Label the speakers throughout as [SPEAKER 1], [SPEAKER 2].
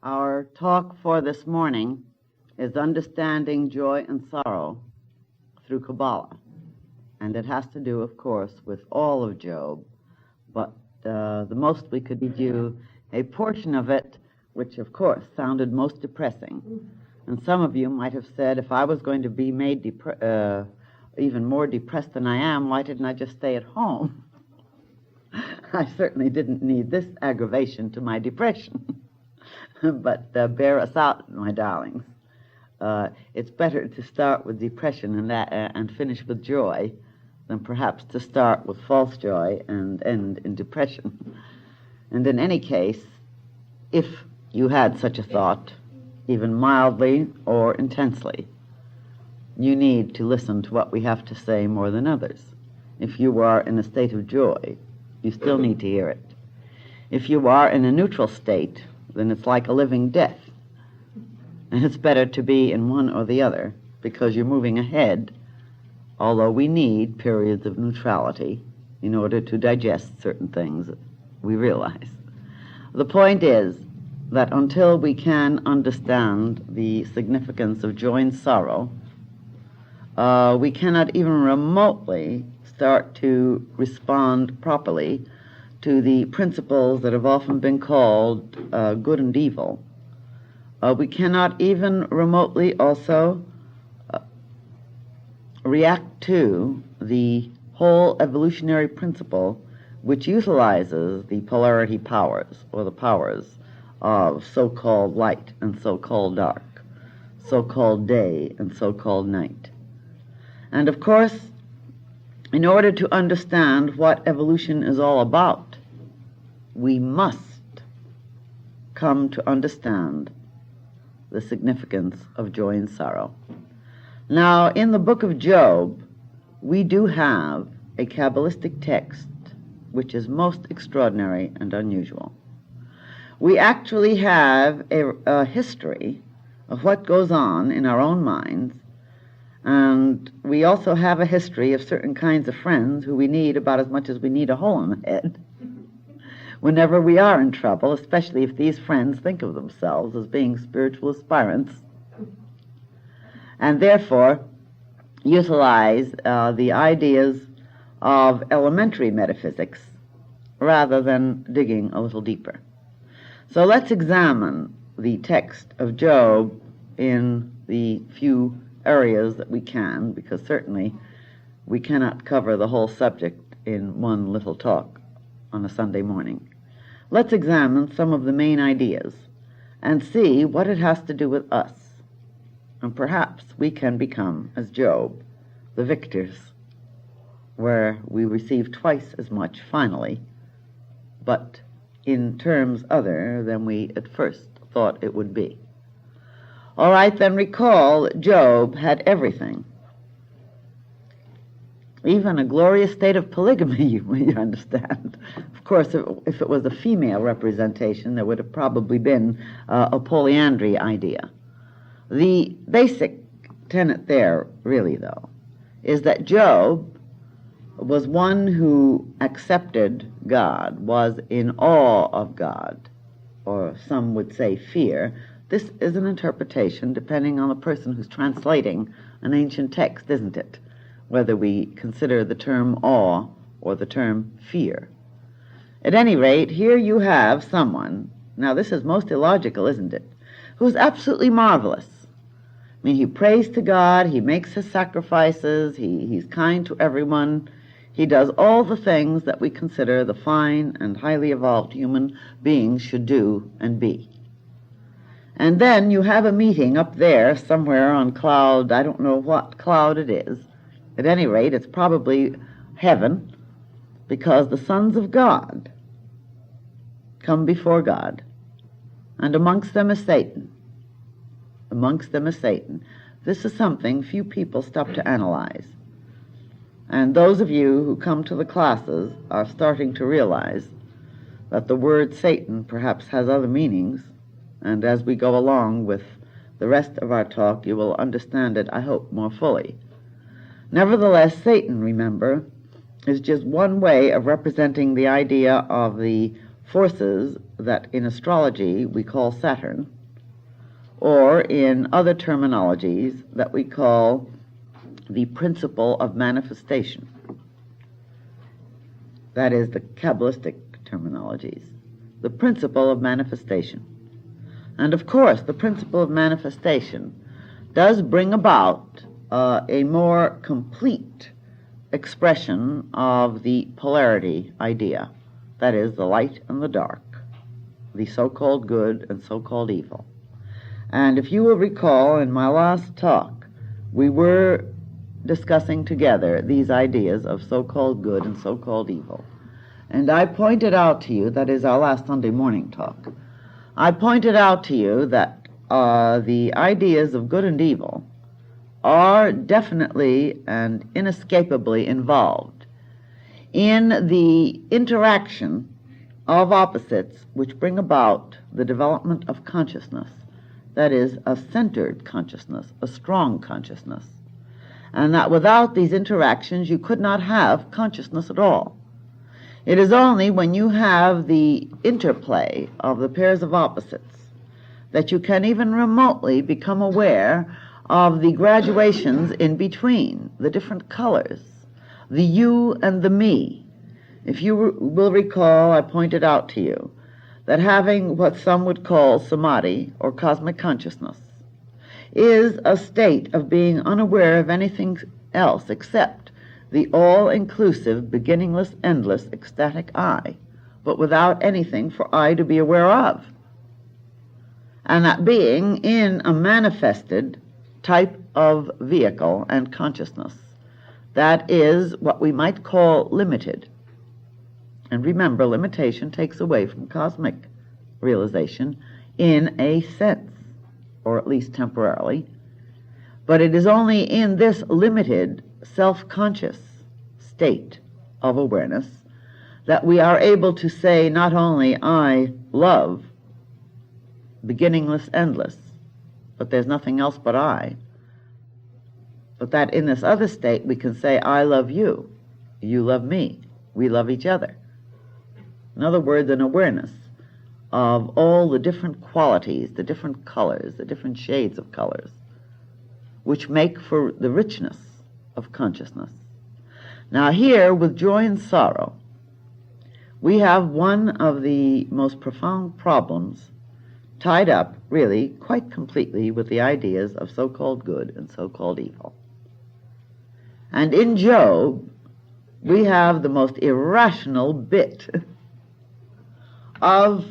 [SPEAKER 1] Our talk for this morning is Understanding Joy and Sorrow through Kabbalah. And it has to do, of course, with all of Job, but the most we could review a portion of it, which, of course, sounded most depressing. And some of you might have said, if I was going to be made even more depressed than I am, why didn't I just stay at home? I certainly didn't need this aggravation to my depression. But bear us out, my darlings. It's better to start with depression and finish with joy than perhaps to start with false joy and end in depression. And in any case, if you had such a thought, even mildly or intensely, you need to listen to what we have to say more than others. If you are in a state of joy, you still need to hear it. If you are in a neutral state, then it's like a living death. And it's better to be in one or the other, because you're moving ahead, although we need periods of neutrality in order to digest certain things we realize. The point is that until we can understand the significance of joy and sorrow, we cannot even remotely start to respond properly to the principles that have often been called good and evil. We cannot even remotely also react to the whole evolutionary principle which utilizes the polarity powers, or the powers of so-called light and so-called dark, so-called day and so-called night. And of course, in order to understand what evolution is all about, we must come to understand the significance of joy and sorrow. Now, in the book of Job, we do have a Kabbalistic text which is most extraordinary and unusual. We actually have a history of what goes on in our own minds, and we also have a history of certain kinds of friends who we need about as much as we need a hole in the head whenever we are in trouble, especially if these friends think of themselves as being spiritual aspirants, and therefore utilize the ideas of elementary metaphysics rather than digging a little deeper. So let's examine the text of Job in the few areas that we can, because certainly we cannot cover the whole subject in one little talk on a Sunday morning. Let's examine some of the main ideas and see what it has to do with us. And perhaps we can become, as Job, the victors, where we receive twice as much finally, but in terms other than we at first thought it would be. All right, then recall that Job had everything. Even a glorious state of polygamy, you understand. Of course, if it was a female representation, there would have probably been a polyandry idea. The basic tenet there, really, though, is that Job was one who accepted God, was in awe of God, or some would say fear. This is an interpretation depending on the person who's translating an ancient text, isn't it? Whether we consider the term awe or the term fear. At any rate, here you have someone, now this is most illogical, isn't it, who's absolutely marvelous. I mean, he prays to God, he makes his sacrifices, he's kind to everyone, he does all the things that we consider the fine and highly evolved human beings should do and be. And then you have a meeting up there somewhere on cloud, I don't know what cloud it is. At any rate, it's probably heaven, because the sons of God come before God, and amongst them is Satan. Amongst them is Satan. This is something few people stop to analyze. And those of you who come to the classes are starting to realize that the word Satan perhaps has other meanings, and as we go along with the rest of our talk, you will understand it, I hope, more fully. Nevertheless, Satan, remember, is just one way of representing the idea of the forces that in astrology we call Saturn, or in other terminologies that we call the principle of manifestation. That is the Kabbalistic terminologies. The principle of manifestation. And of course, the principle of manifestation does bring about a more complete expression of the polarity idea. That is, the light and the dark, the so-called good and so-called evil. And if you will recall, in my last talk, we were discussing together these ideas of so-called good and so-called evil. And I pointed out to you, that is our last Sunday morning talk, I pointed out to you that the ideas of good and evil are definitely and inescapably involved in the interaction of opposites which bring about the development of consciousness. That is, a centered consciousness, a strong consciousness. And that without these interactions you could not have consciousness at all. It is only when you have the interplay of the pairs of opposites that you can even remotely become aware of the graduations in between, the different colors, the you and the me. If you will recall, I pointed out to you that having what some would call samadhi, or cosmic consciousness, is a state of being unaware of anything else except the all-inclusive, beginningless, endless, ecstatic I, but without anything for I to be aware of. And that being in a manifested type of vehicle and consciousness that is what we might call limited. And remember, limitation takes away from cosmic realization in a sense, or at least temporarily. But it is only in this limited, self-conscious state of awareness that we are able to say not only I love, beginningless, endless, but there's nothing else but I, but that in this other state we can say I love you, you love me, we love each other. In other words, an awareness of all the different qualities, the different colors, the different shades of colors, which make for the richness of consciousness. Now here, with joy and sorrow, we have one of the most profound problems tied up, really, quite completely with the ideas of so-called good and so-called evil. And in Job, we have the most irrational bit of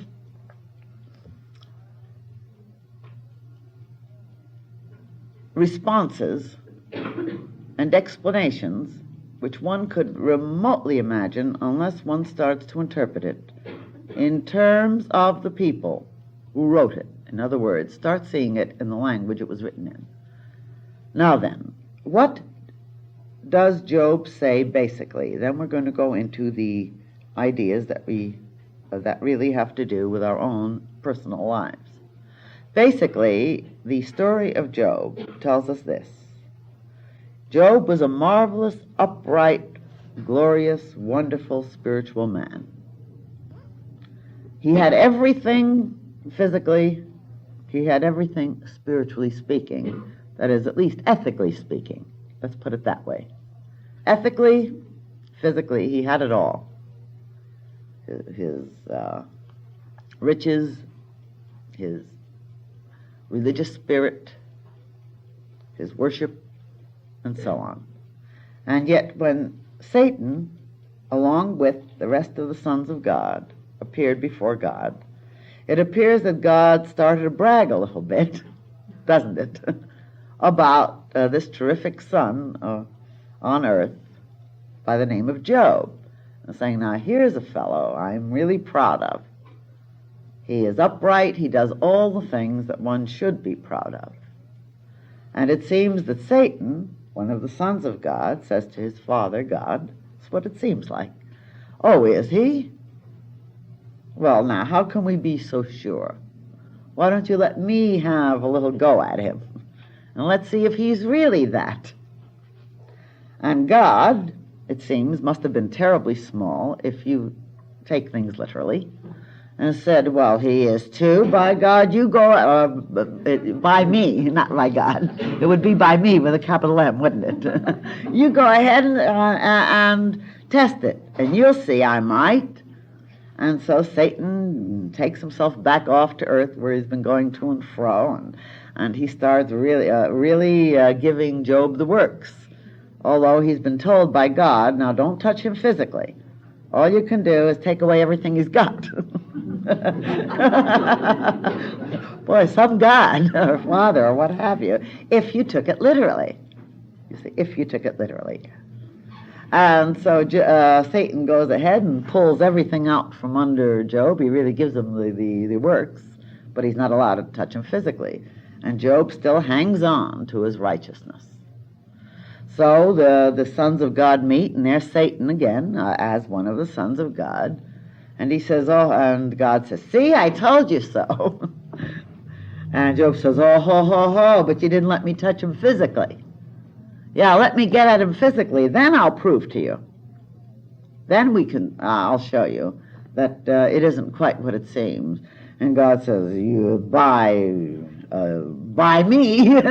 [SPEAKER 1] responses and explanations which one could remotely imagine unless one starts to interpret it in terms of the people who wrote it. In other words, start seeing it in the language it was written in. Now then, what does Job say basically? Then we're going to go into the ideas that really have to do with our own personal lives. Basically, the story of Job tells us this. Job was a marvelous, upright, glorious, wonderful, spiritual man. He had everything physically, he had everything spiritually speaking, that is, at least ethically speaking. Let's put it that way. Ethically, physically, he had it all. His riches, his religious spirit, his worship, and so on. And yet when Satan, along with the rest of the sons of God, appeared before God, it appears that God started to brag a little bit, doesn't it, about this terrific son on earth by the name of Job, and saying, now here's a fellow I'm really proud of. He is upright, he does all the things that one should be proud of. And it seems that Satan, one of the sons of God, says to his father, God, that's what it seems like. Oh, is he? Well, now, how can we be so sure? Why don't you let me have a little go at him? And let's see if he's really that. And God, it seems, must have been terribly small, if you take things literally, and said, well, he is too. By God, you go, by me, not by God. It would be by me with a capital M, wouldn't it? You go ahead and test it, and you'll see I'm right. And so Satan takes himself back off to earth where he's been going to and fro, and he starts really giving Job the works. Although he's been told by God, now don't touch him physically. All you can do is take away everything he's got. Boy, some God or Father or what have you, if you took it literally. You see, if you took it literally. And so Satan goes ahead and pulls everything out from under Job. He really gives him the works, but he's not allowed to touch him physically. And Job still hangs on to his righteousness. So the sons of God meet, and there's Satan again as one of the sons of God. And he says, and God says, see, I told you so. And Job says, oh, ho, ho, ho, but you didn't let me touch him physically. Yeah, let me get at him physically, then I'll prove to you. Then I'll show you that it isn't quite what it seems. And God says, by me,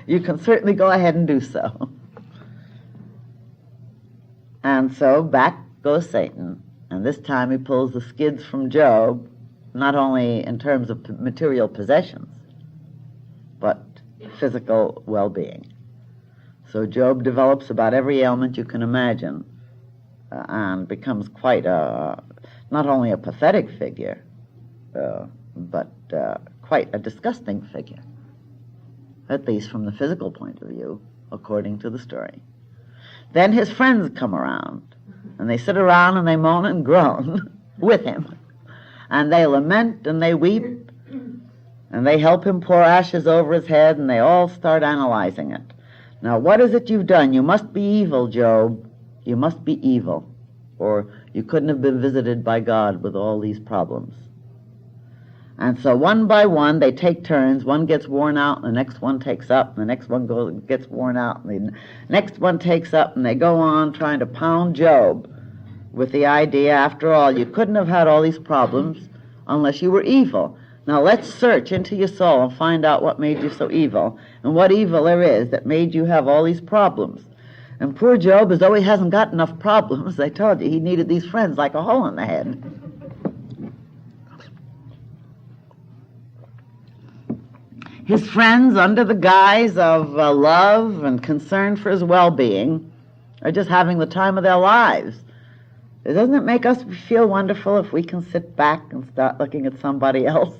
[SPEAKER 1] you can certainly go ahead and do so. And so back goes Satan, and this time he pulls the skids from Job, not only in terms of material possessions, but physical well-being. So Job develops about every ailment you can imagine and becomes quite not only a pathetic figure, but quite a disgusting figure, at least from the physical point of view, according to the story. Then his friends come around, and they sit around and they moan and groan with him, and they lament and they weep, and they help him pour ashes over his head, and they all start analyzing it. Now, what is it you've done? You must be evil, Job. You must be evil, or you couldn't have been visited by God with all these problems. And so one by one, they take turns. One gets worn out, and the next one takes up, and the next one gets worn out, and the next one takes up, and they go on trying to pound Job with the idea, after all, you couldn't have had all these problems unless you were evil. Now let's search into your soul and find out what made you so evil, and what evil there is that made you have all these problems. And poor Job, as though he hasn't got enough problems, I told you, he needed these friends like a hole in the head. His friends, under the guise of love and concern for his well-being, are just having the time of their lives. Doesn't it make us feel wonderful if we can sit back and start looking at somebody else?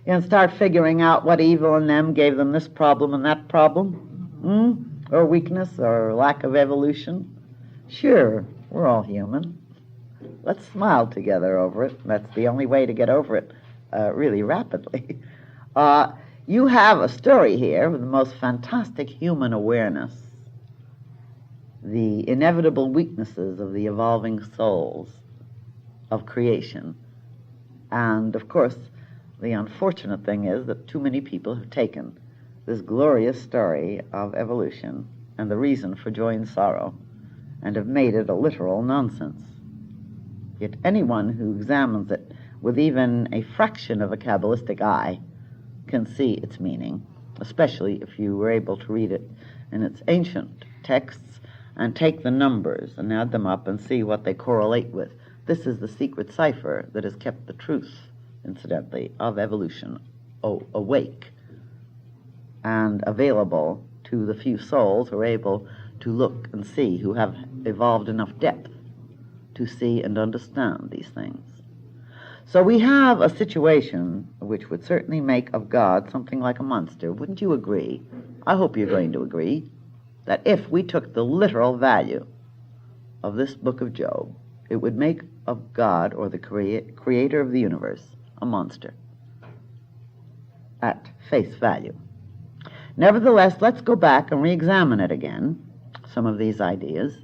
[SPEAKER 1] And start figuring out what evil in them gave them this problem and that problem, or weakness or lack of evolution. Sure, we're all human. Let's smile together over it. That's the only way to get over it really rapidly. You have a story here with the most fantastic human awareness, the inevitable weaknesses of the evolving souls of creation. And, of course, the unfortunate thing is that too many people have taken this glorious story of evolution and the reason for joy and sorrow and have made it a literal nonsense. Yet anyone who examines it with even a fraction of a Kabbalistic eye can see its meaning, especially if you were able to read it in its ancient texts and take the numbers and add them up and see what they correlate with. This is the secret cipher that has kept the truth, incidentally, of evolution awake and available to the few souls who are able to look and see, who have evolved enough depth to see and understand these things. So we have a situation which would certainly make of God something like a monster. Wouldn't you agree? I hope you're going to agree that if we took the literal value of this book of Job, it would make of God, or the creator of the universe, a monster at face value. Nevertheless, let's go back and re-examine it again, some of these ideas,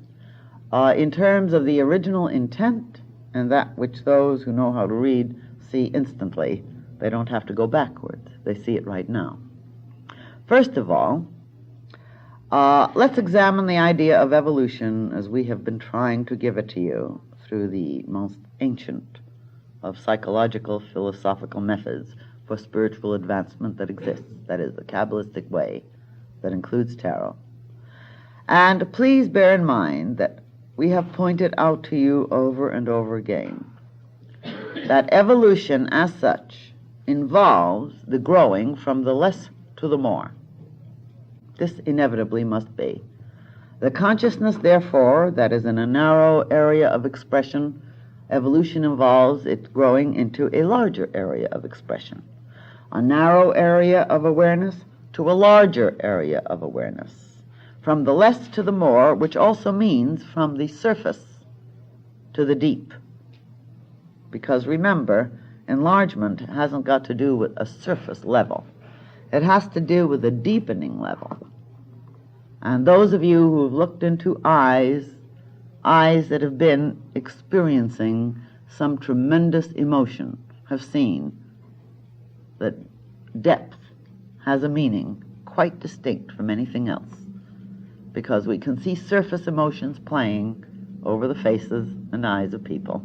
[SPEAKER 1] in terms of the original intent and that which those who know how to read see instantly. They don't have to go backwards. They see it right now. First of all, let's examine the idea of evolution as we have been trying to give it to you through the most ancient of psychological philosophical methods for spiritual advancement that exists, that is, the Kabbalistic way that includes tarot. And please bear in mind that we have pointed out to you over and over again that evolution as such involves the growing from the less to the more. This inevitably must be. The consciousness, therefore, that is in a narrow area of expression, evolution involves it growing into a larger area of expression. A narrow area of awareness to a larger area of awareness. From the less to the more, which also means from the surface to the deep. Because remember, enlargement hasn't got to do with a surface level. It has to do with a deepening level. And those of you who have looked into eyes that have been experiencing some tremendous emotion, have seen that depth has a meaning quite distinct from anything else, because we can see surface emotions playing over the faces and eyes of people.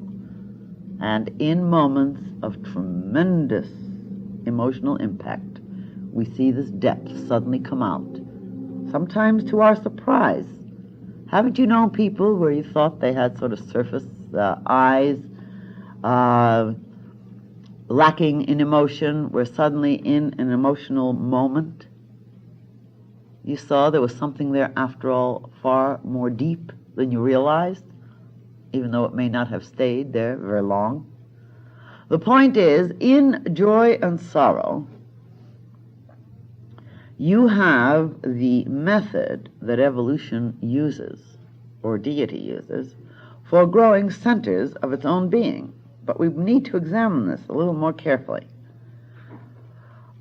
[SPEAKER 1] And in moments of tremendous emotional impact, we see this depth suddenly come out, sometimes to our surprise. Haven't you known people where you thought they had sort of surface eyes, lacking in emotion, where suddenly in an emotional moment you saw there was something there, after all, far more deep than you realized, even though it may not have stayed there very long? The point is, in joy and sorrow, you have the method that evolution uses, or deity uses, for growing centers of its own being. But we need to examine this a little more carefully.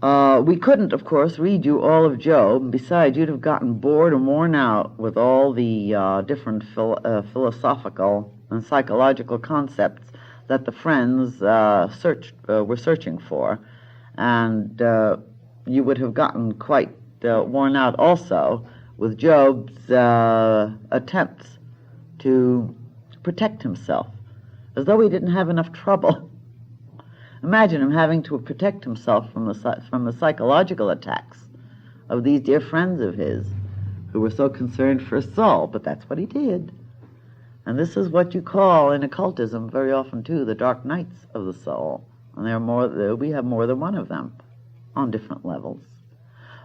[SPEAKER 1] We couldn't, of course, read you all of Job. Besides, you'd have gotten bored and worn out with all the different philosophical and psychological concepts that the friends were searching for. And you would have gotten quite worn out also with Job's attempts to protect himself, as though he didn't have enough trouble. Imagine him having to protect himself from the psychological attacks of these dear friends of his who were so concerned for his soul, but that's what he did. And this is what you call in occultism very often too the dark nights of the soul. And we have more than one of them on different levels.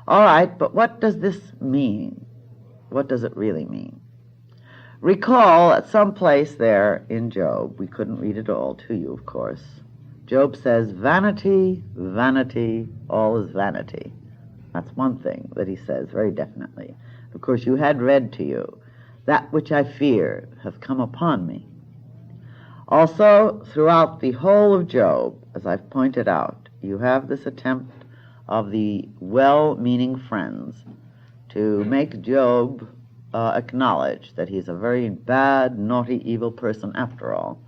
[SPEAKER 1] All right, but what does this mean? What does it really mean? Recall at some place there in Job, we couldn't read it all to you, of course. Job says, vanity, vanity, all is vanity. That's one thing that he says very definitely. Of course, you had read to you, that which I fear hath come upon me. Also, throughout the whole of Job, as I've pointed out, you have this attempt of the well-meaning friends to make Job acknowledge that he's a very bad, naughty, evil person after all,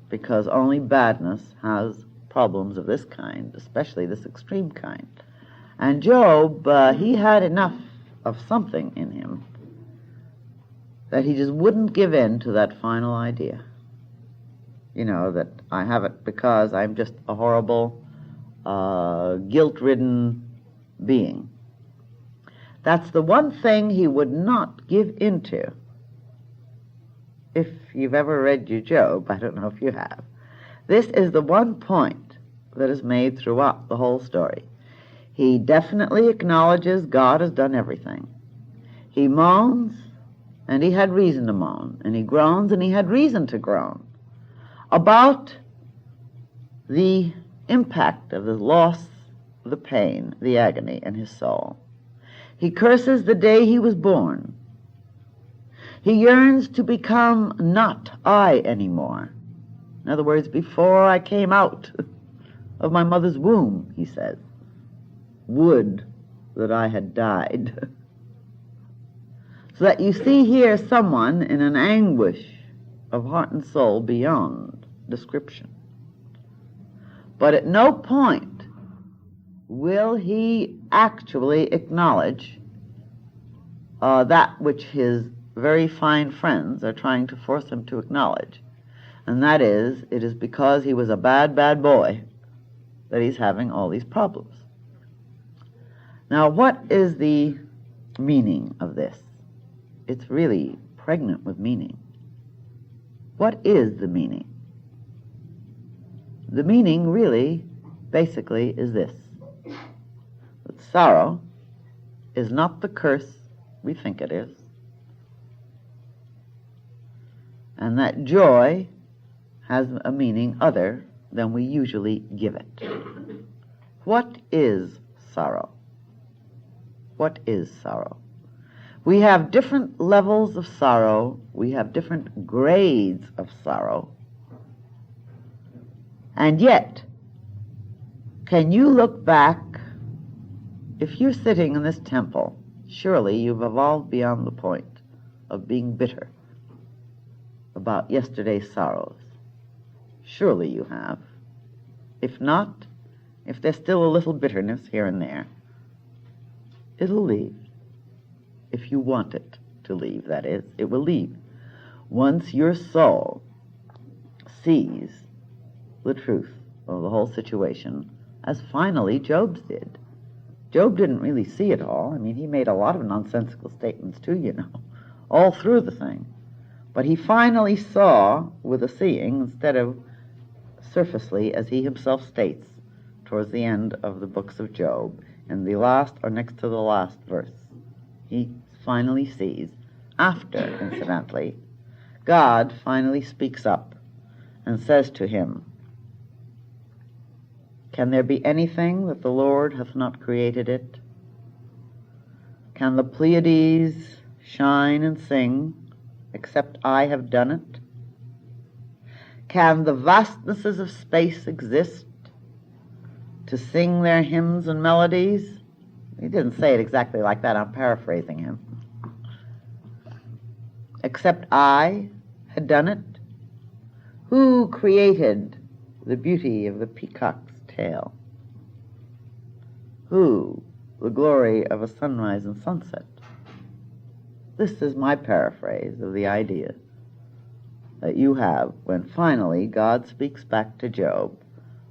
[SPEAKER 1] because only badness has problems of this kind, especially this extreme kind. And Job, he had enough of something in him that he just wouldn't give in to that final idea. You know, that I have it because I'm just a horrible, guilt-ridden being. That's the one thing he would not give into. If you've ever read your Job, I don't know if you have, this is the one point that is made throughout the whole story. He definitely acknowledges God has done everything. He moans, and he had reason to moan, and he groans, and he had reason to groan about the impact of the loss, the pain, the agony in his soul. He curses the day he was born. He yearns to become not I anymore. In other words, before I came out of my mother's womb, he says, would that I had died. So that you see here someone in an anguish of heart and soul beyond description. But at no point will he actually acknowledge that which his very fine friends are trying to force him to acknowledge, And that is, it is because he was a bad, bad boy that he's having all these problems. Now, what is the meaning of this? It's really pregnant with meaning. What is the meaning? The meaning really, basically, is this: that sorrow is not the curse we think it is, and that joy has a meaning other than we usually give it. What is sorrow? What is sorrow? We have different levels of sorrow. We have different grades of sorrow. And yet, can you look back? If you're sitting in this temple, surely you've evolved beyond the point of being bitter about yesterday's sorrows. Surely you have. If not, if there's still a little bitterness here and there, it'll leave. If you want it to leave, that is, it will leave. Once your soul sees the truth of the whole situation, as finally Job's did. Job didn't really see it all. I mean, he made a lot of nonsensical statements too, all through the thing. But he finally saw with a seeing, instead of surfacely, as he himself states towards the end of the books of Job, in the last or next to the last verse. He finally sees, after, incidentally, God finally speaks up and says to him, "Can there be anything that the Lord hath not created it? Can the Pleiades shine and sing, except I have done it? Can the vastnesses of space exist to sing their hymns and melodies?" He didn't say it exactly like that. I'm paraphrasing him. "Except I had done it? Who created the beauty of the peacock's tail? Who the glory of a sunrise and sunset?" This is my paraphrase of the idea that you have when finally God speaks back to Job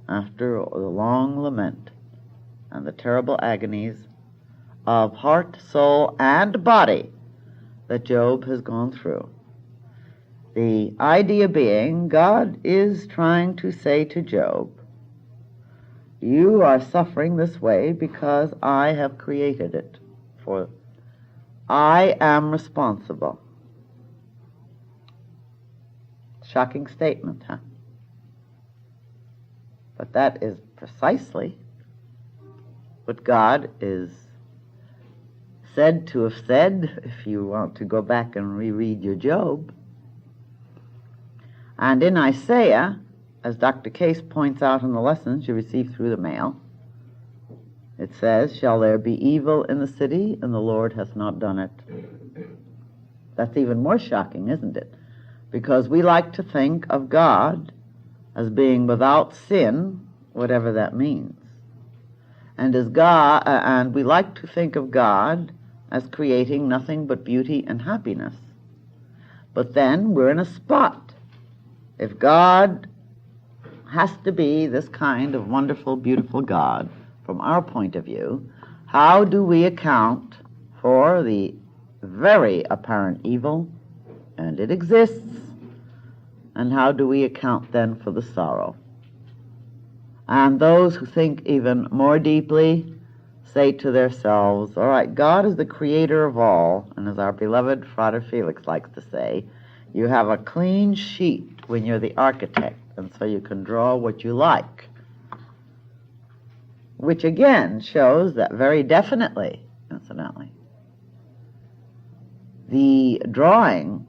[SPEAKER 1] after the long lament and the terrible agonies of heart, soul, and body that Job has gone through. The idea being, God is trying to say to Job, you are suffering this way because I have created it, for I am responsible. Shocking statement, huh? But that is precisely what God is said to have said, if you want to go back and reread your Job. And in Isaiah, as Dr. Case points out in the lessons you receive through the mail, it says, "Shall there be evil in the city, and the Lord hath not done it?" That's even more shocking, isn't it? Because we like to think of God as being without sin, whatever that means. And and we like to think of God as creating nothing but beauty and happiness. But then we're in a spot. If God has to be this kind of wonderful, beautiful God, from our point of view, how do we account for the very apparent evil, and it exists, and how do we account then for the sorrow? And those who think even more deeply say to themselves, all right, God is the creator of all, and as our beloved Frater Felix likes to say, you have a clean sheet when you're the architect, and so you can draw what you like. Which again shows that very definitely, incidentally, the drawing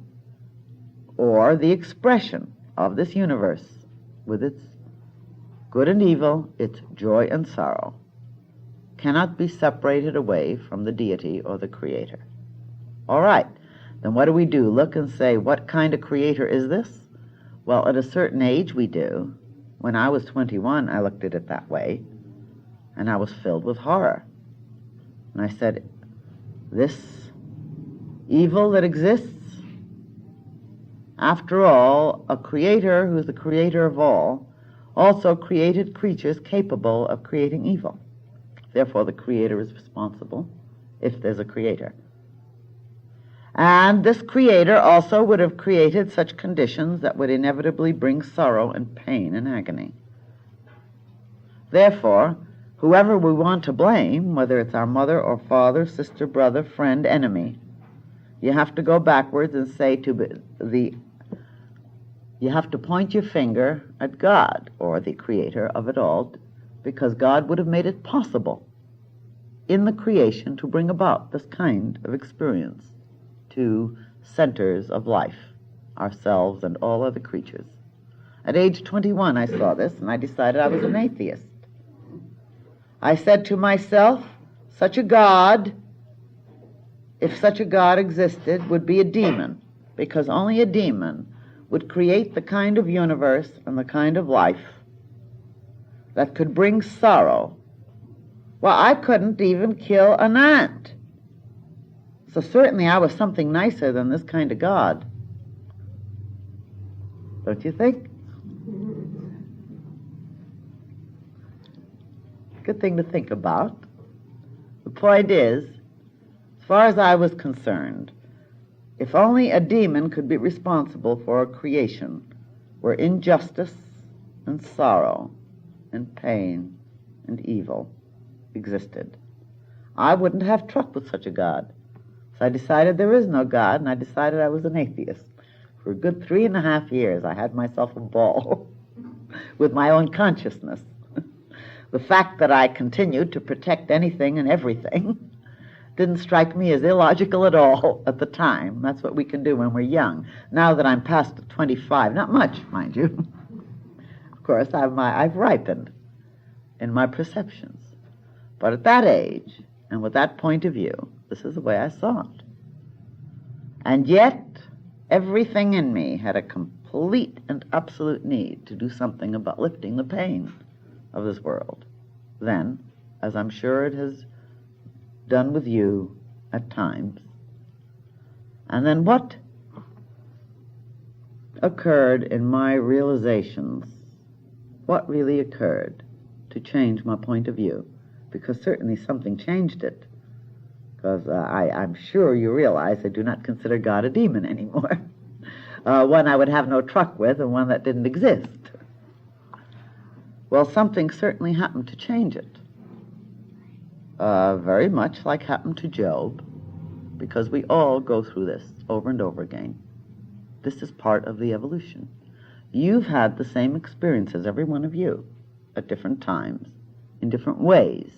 [SPEAKER 1] or the expression of this universe with its good and evil, its joy and sorrow, cannot be separated away from the deity or the creator. All right, then what do? Look and say, what kind of creator is this? Well, at a certain age we do. When I was 21, I looked at it that way, and I was filled with horror. And I said, this evil that exists, After all, a creator who's the creator of all also created creatures capable of creating evil. Therefore, the creator is responsible if there's a creator. And this creator also would have created such conditions that would inevitably bring sorrow and pain and agony. Therefore, whoever we want to blame, whether it's our mother or father, sister, brother, friend, enemy, you have to go backwards and say you have to point your finger at God, or the creator of it all, because God would have made it possible in the creation to bring about this kind of experience to centers of life, ourselves and all other creatures. At age 21, I saw this, and I decided I was an atheist. I said to myself, such a God, if such a God existed, would be a demon, because only a demon would create the kind of universe and the kind of life that could bring sorrow. Well, I couldn't even kill an ant. So certainly I was something nicer than this kind of God. Don't you think? Good thing to think about. The point is, as far as I was concerned, if only a demon could be responsible for a creation where injustice and sorrow and pain and evil existed, I wouldn't have truck with such a God. So I decided there is no God, and I decided I was an atheist. For a good 3.5 years, I had myself a ball with my own consciousness. The fact that I continued to protect anything and everything didn't strike me as illogical at all at the time. That's what we can do when we're young. Now that I'm past 25, not much, mind you. Of course, I've ripened in my perceptions. But at that age, and with that point of view, this is the way I saw it. And yet, everything in me had a complete and absolute need to do something about lifting the pain of this world. Then, as I'm sure it has done with you at times. And then what occurred in my realizations? What really occurred to change my point of view? Because certainly something changed it. Because I'm sure you realize I do not consider God a demon anymore. One I would have no truck with, and one that didn't exist. Well, something certainly happened to change it. Very much like happened to Job, because we all go through this over and over again. This is part of the evolution. You've had the same experiences, every one of you, at different times, in different ways,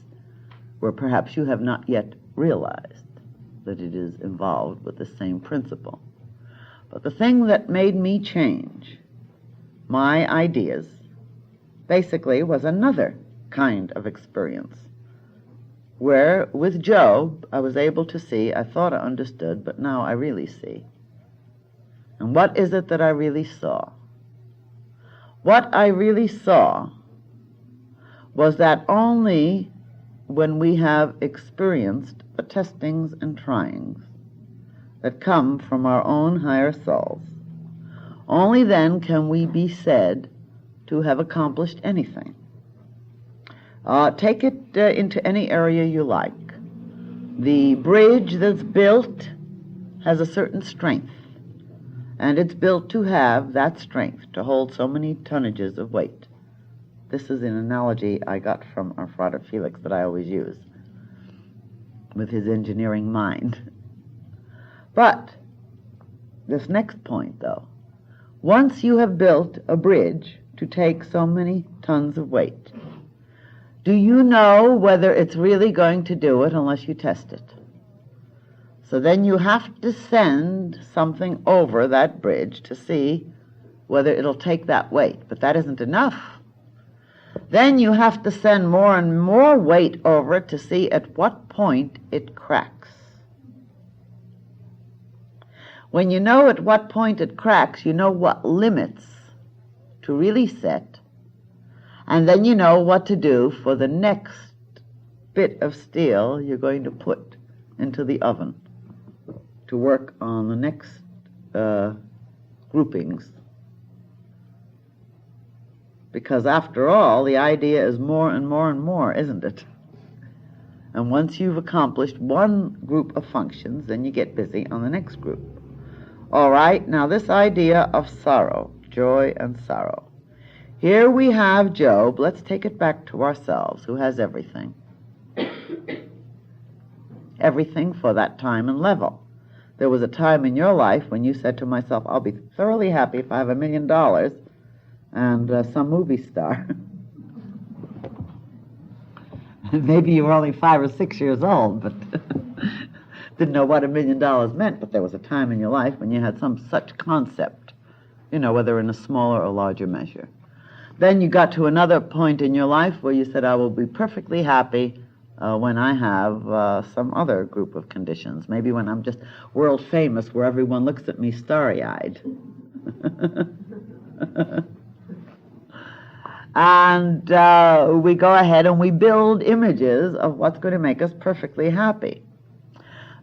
[SPEAKER 1] where perhaps you have not yet realized that it is involved with the same principle. But the thing that made me change my ideas basically was another kind of experience, where with Job I was able to see, I thought I understood, but now I really see. And what is it that I really saw? What I really saw was that only when we have experienced the testings and tryings that come from our own higher selves, only then can we be said to have accomplished anything. Take it into any area you like. The bridge that's built has a certain strength, and it's built to have that strength to hold so many tonnages of weight. This is an analogy I got from our Frater Felix that I always use with his engineering mind. But this next point, though, once you have built a bridge to take so many tons of weight, do you know whether it's really going to do it unless you test it? So then you have to send something over that bridge to see whether it'll take that weight. But that isn't enough. Then you have to send more and more weight over it to see at what point it cracks. When you know at what point it cracks, you know what limits to really set, and then you know what to do for the next bit of steel you're going to put into the oven to work on the next groupings. Because after all, the idea is more and more and more, isn't it? And once you've accomplished one group of functions, then you get busy on the next group. All right, now this idea of sorrow, joy and sorrow. Here we have Job. Let's take it back to ourselves, who has everything. Everything for that time and level. There was a time in your life when you said to myself, I'll be thoroughly happy if I have $1 million and some movie star. Maybe you were only 5 or 6 years old, but didn't know what $1 million meant, but there was a time in your life when you had some such concept, whether in a smaller or larger measure. Then you got to another point in your life where you said, I will be perfectly happy when I have some other group of conditions. Maybe when I'm just world famous where everyone looks at me starry-eyed. And we go ahead and we build images of what's going to make us perfectly happy.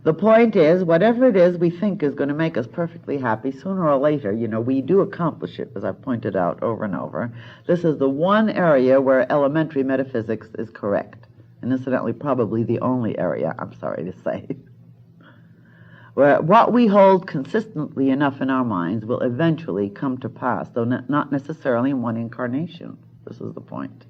[SPEAKER 1] The point is, whatever it is we think is going to make us perfectly happy, sooner or later, we do accomplish it, as I've pointed out over and over. This is the one area where elementary metaphysics is correct. And incidentally, probably the only area, I'm sorry to say, where what we hold consistently enough in our minds will eventually come to pass, though not necessarily in one incarnation. This is the point.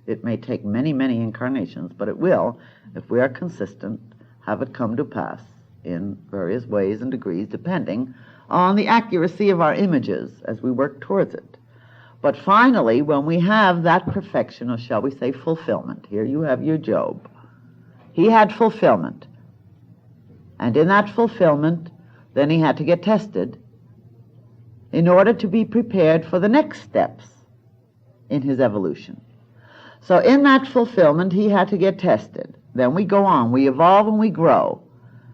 [SPEAKER 1] It may take many, many incarnations, but it will, if we are consistent, have it come to pass in various ways and degrees, depending on the accuracy of our images as we work towards it. But finally, when we have that perfection, or shall we say fulfillment, here you have your Job. He had fulfillment. And in that fulfillment, then he had to get tested in order to be prepared for the next steps in his evolution. So in that fulfillment, he had to get tested. Then we go on, we evolve and we grow.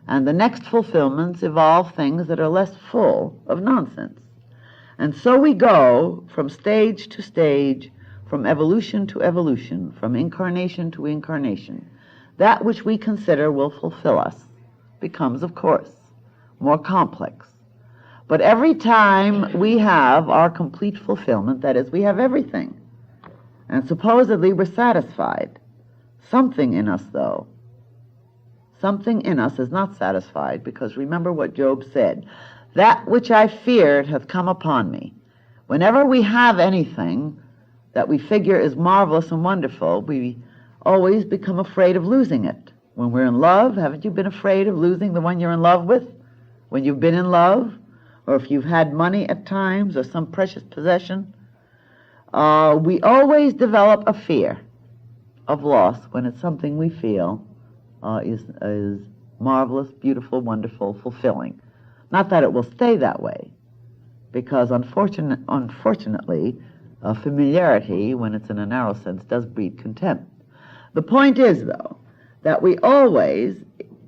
[SPEAKER 1] And the next fulfillments evolve things that are less full of nonsense. And so we go from stage to stage, from evolution to evolution, from incarnation to incarnation. That which we consider will fulfill us becomes, of course, more complex. But every time we have our complete fulfillment, that is, we have everything, and supposedly we're satisfied, something in us, though, something in us is not satisfied, because remember what Job said, that which I feared hath come upon me. Whenever we have anything that we figure is marvelous and wonderful, we always become afraid of losing it. When we're in love, haven't you been afraid of losing the one you're in love with? When you've been in love, or if you've had money at times, or some precious possession, we always develop a fear of loss when it's something we feel is marvelous, beautiful, wonderful, fulfilling. Not that it will stay that way, because unfortunately, familiarity, when it's in a narrow sense, does breed contempt. The point is, though, that we always,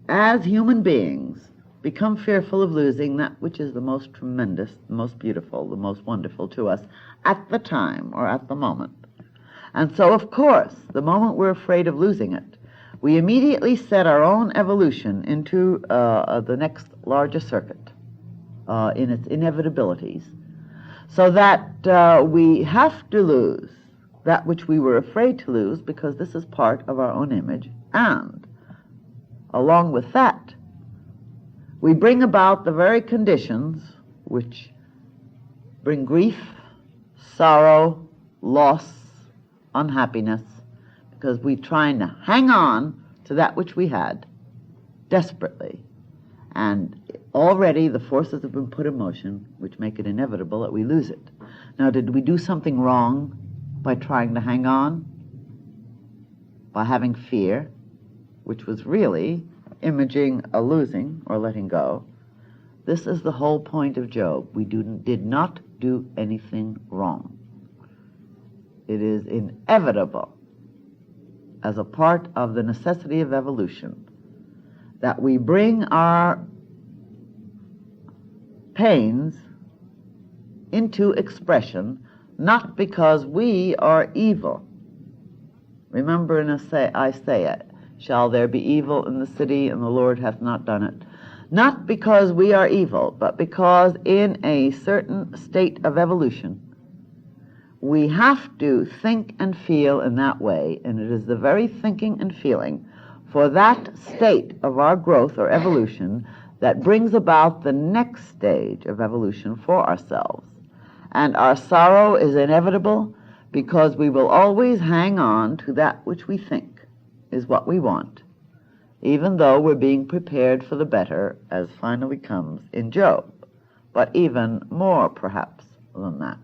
[SPEAKER 1] as human beings, become fearful of losing that which is the most tremendous, the most beautiful, the most wonderful to us at the time or at the moment. And so, of course, the moment we're afraid of losing it, we immediately set our own evolution into the next larger circuit in its inevitabilities, so that we have to lose that which we were afraid to lose, because this is part of our own image, and along with that, we bring about the very conditions which bring grief, sorrow, loss, unhappiness, because we're trying to hang on to that which we had desperately. And already the forces have been put in motion which make it inevitable that we lose it. Now, did we do something wrong by trying to hang on? By having fear, which was really imaging a losing or letting go? This is the whole point of Job. We did not do anything wrong. It is inevitable, as a part of the necessity of evolution, that we bring our pains into expression, not because we are evil. Remember in Isaiah, shall there be evil in the city, and the Lord hath not done it? Not because we are evil, but because in a certain state of evolution, we have to think and feel in that way, and it is the very thinking and feeling for that state of our growth or evolution that brings about the next stage of evolution for ourselves. And our sorrow is inevitable because we will always hang on to that which we think is what we want, even though we're being prepared for the better, as finally comes in Job, but even more perhaps than that.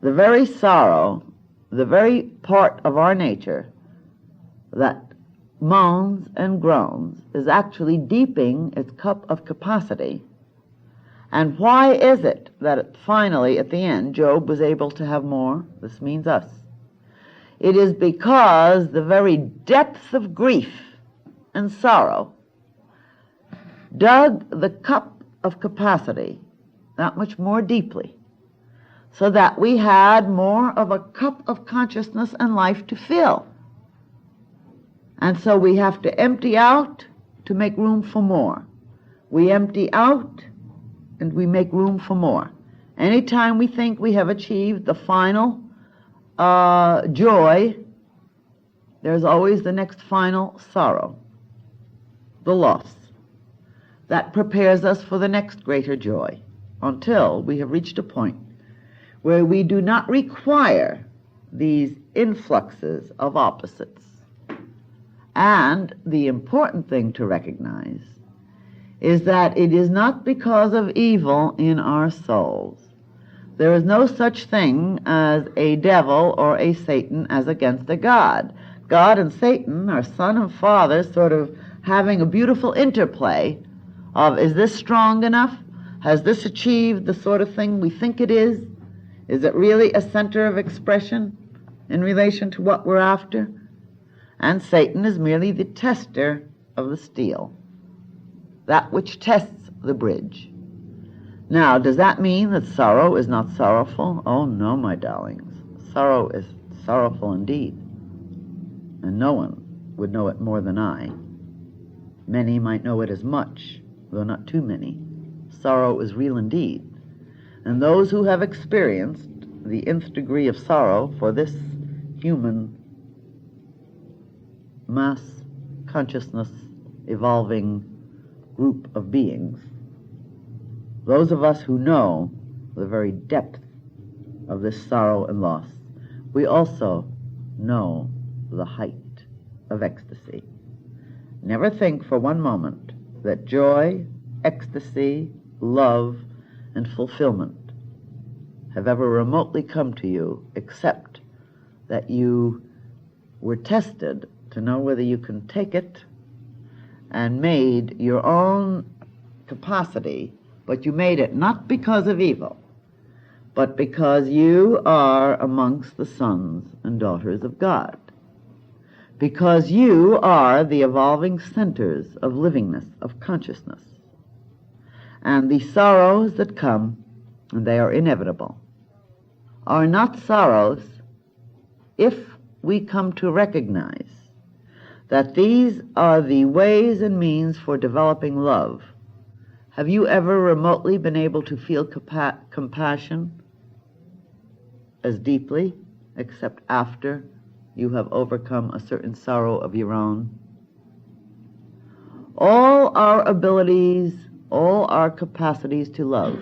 [SPEAKER 1] The very sorrow, the very part of our nature that moans and groans is actually deepening its cup of capacity. And why is it that finally, at the end, Job was able to have more? This means us. It is because the very depths of grief and sorrow dug the cup of capacity that much more deeply, so that we had more of a cup of consciousness and life to fill. And so we have to empty out to make room for more. We empty out and we make room for more. Anytime we think we have achieved the final joy, there's always the next final sorrow, the loss, that prepares us for the next greater joy, until we have reached a point where we do not require these influxes of opposites. And the important thing to recognize is that it is not because of evil in our souls. There is no such thing as a devil or a Satan as against a God. God and Satan are son and father, sort of having a beautiful interplay of, is this strong enough? Has this achieved the sort of thing we think it is? Is it really a center of expression in relation to what we're after? And Satan is merely the tester of the steel, that which tests the bridge. Now, does that mean that sorrow is not sorrowful? Oh, no, my darlings. Sorrow is sorrowful indeed, and no one would know it more than I. Many might know it as much, though not too many. Sorrow is real indeed, and those who have experienced the nth degree of sorrow for this human mass consciousness evolving group of beings, those of us who know the very depth of this sorrow and loss, we also know the height of ecstasy. Never think for one moment that joy, ecstasy, love, and fulfillment have ever remotely come to you, except that you were tested to know whether you can take it and made your own capacity, but you made it not because of evil, but because you are amongst the sons and daughters of God, because you are the evolving centers of livingness, of consciousness. And the sorrows that come, and they are inevitable, are not sorrows if we come to recognize that these are the ways and means for developing love. Have you ever remotely been able to feel compassion as deeply, except after you have overcome a certain sorrow of your own? All our abilities, all our capacities to love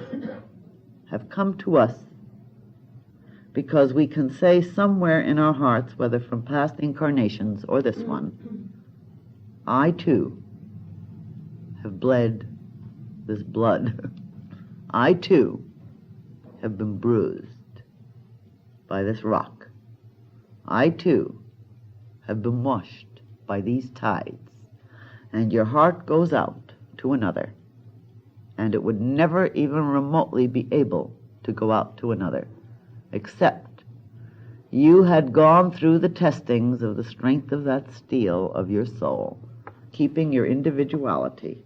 [SPEAKER 1] have come to us because we can say somewhere in our hearts, whether from past incarnations or this one, I too have bled this blood. I too have been bruised by this rock. I too have been washed by these tides. And your heart goes out to another, and it would never even remotely be able to go out to another, except you had gone through the testings of the strength of that steel of your soul, keeping your individuality.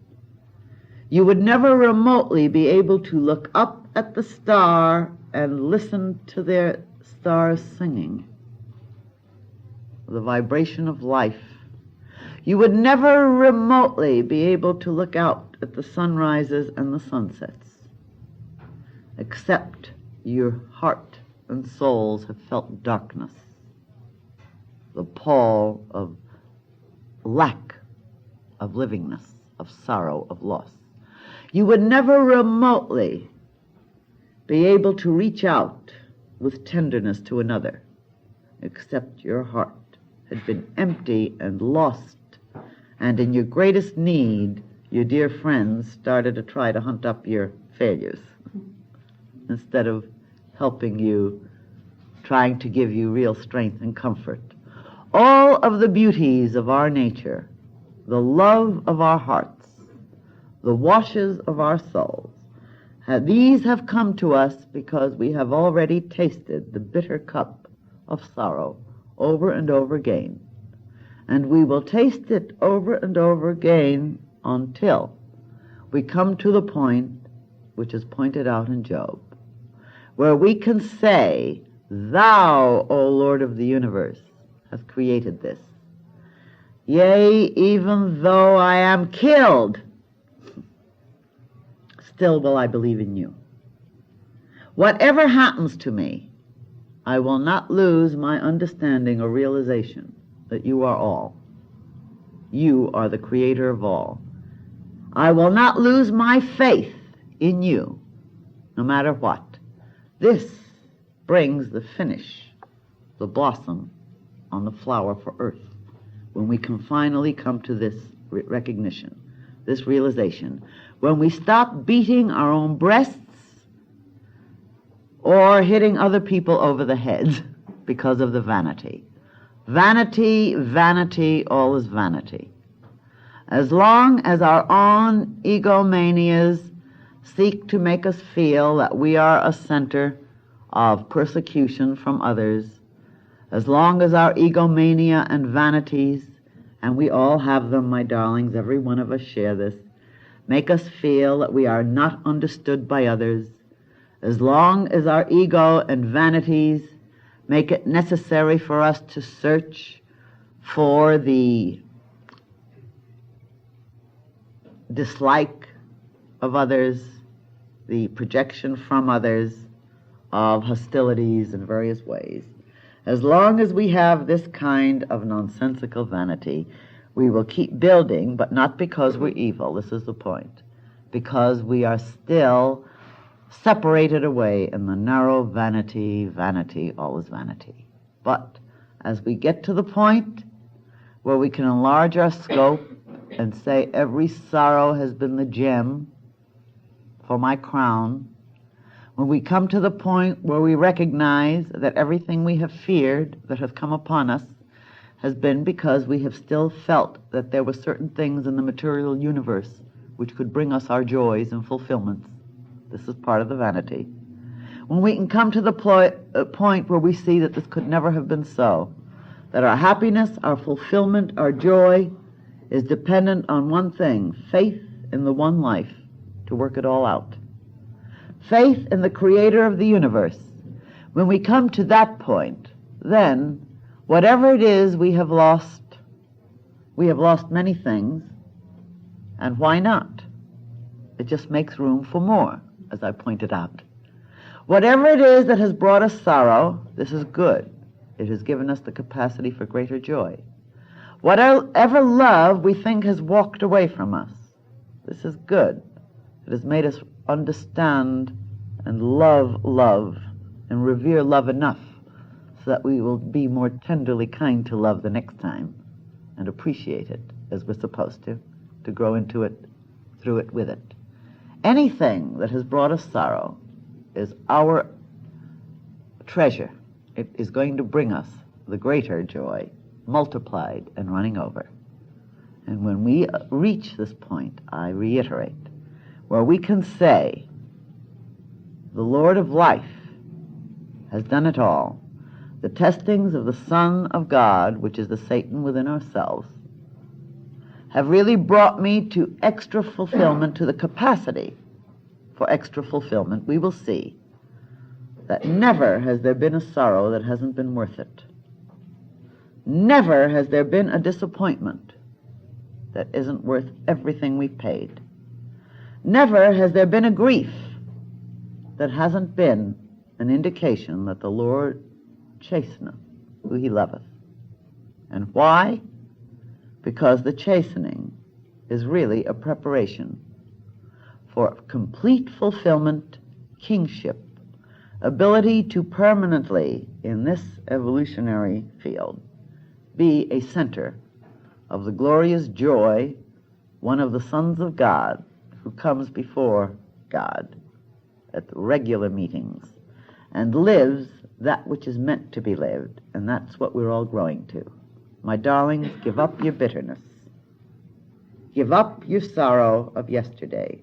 [SPEAKER 1] You would never remotely be able to look up at the star and listen to their stars singing, the vibration of life. You would never remotely be able to look out at the sunrises and the sunsets, except your heart and souls have felt darkness, the pall of lack of livingness, of sorrow, of loss. You would never remotely be able to reach out with tenderness to another, except your heart had been empty and lost, and in your greatest need, your dear friends started to try to hunt up your failures instead of helping you, trying to give you real strength and comfort. All of the beauties of our nature, the love of our hearts, the washes of our souls, these have come to us because we have already tasted the bitter cup of sorrow over and over again. And we will taste it over and over again until we come to the point which is pointed out in Job, where we can say, Thou, O Lord of the universe, hast created this. Yea, even though I am killed, still will I believe in you. Whatever happens to me, I will not lose my understanding or realization that you are all. You are the creator of all. I will not lose my faith in you, no matter what. This brings the finish, the blossom on the flower for earth, when we can finally come to this recognition, this realization, when we stop beating our own breasts or hitting other people over the heads because of the vanity. Vanity, vanity, all is vanity. As long as our own egomanias seek to make us feel that we are a center of persecution from others, as long as our egomania and vanities, and we all have them, my darlings, every one of us share this, make us feel that we are not understood by others, as long as our ego and vanities make it necessary for us to search for the dislike of others, the projection from others of hostilities in various ways, as long as we have this kind of nonsensical vanity, we will keep building, but not because we're evil, this is the point, because we are still separated away in the narrow vanity, vanity, always vanity. But as we get to the point where we can enlarge our scope and say every sorrow has been the gem for my crown, when we come to the point where we recognize that everything we have feared that has come upon us has been because we have still felt that there were certain things in the material universe which could bring us our joys and fulfillments. This is part of the vanity. When we can come to the point where we see that this could never have been so, that our happiness, our fulfillment, our joy is dependent on one thing, faith in the one life to work it all out. Faith in the creator of the universe. When we come to that point, then whatever it is we have lost many things, and why not? It just makes room for more, as I pointed out. Whatever it is that has brought us sorrow, this is good. It has given us the capacity for greater joy. Whatever love we think has walked away from us, this is good. It has made us understand and love love and revere love enough so that we will be more tenderly kind to love the next time and appreciate it as we're supposed to grow into it, through it, with it. Anything that has brought us sorrow is our treasure. It is going to bring us the greater joy, multiplied and running over. And when we reach this point, I reiterate, where we can say, the Lord of life has done it all. The testings of the Son of God, which is the Satan within ourselves, have really brought me to extra fulfillment, to the capacity for extra fulfillment. We will see that never has there been a sorrow that hasn't been worth it. Never has there been a disappointment that isn't worth everything we've paid. Never has there been a grief that hasn't been an indication that the Lord chasteneth who he loveth. And why? Because the chastening is really a preparation for complete fulfillment, kingship, ability to permanently, in this evolutionary field, be a center of the glorious joy, one of the sons of God who comes before God at the regular meetings and lives that which is meant to be lived, and that's what we're all growing to. My darlings, give up your bitterness. Give up your sorrow of yesterday.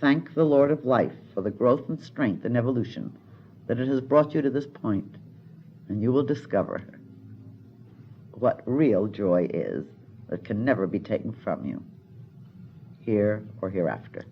[SPEAKER 1] Thank the Lord of life for the growth and strength and evolution that it has brought you to this point, and you will discover what real joy is that can never be taken from you, here or hereafter.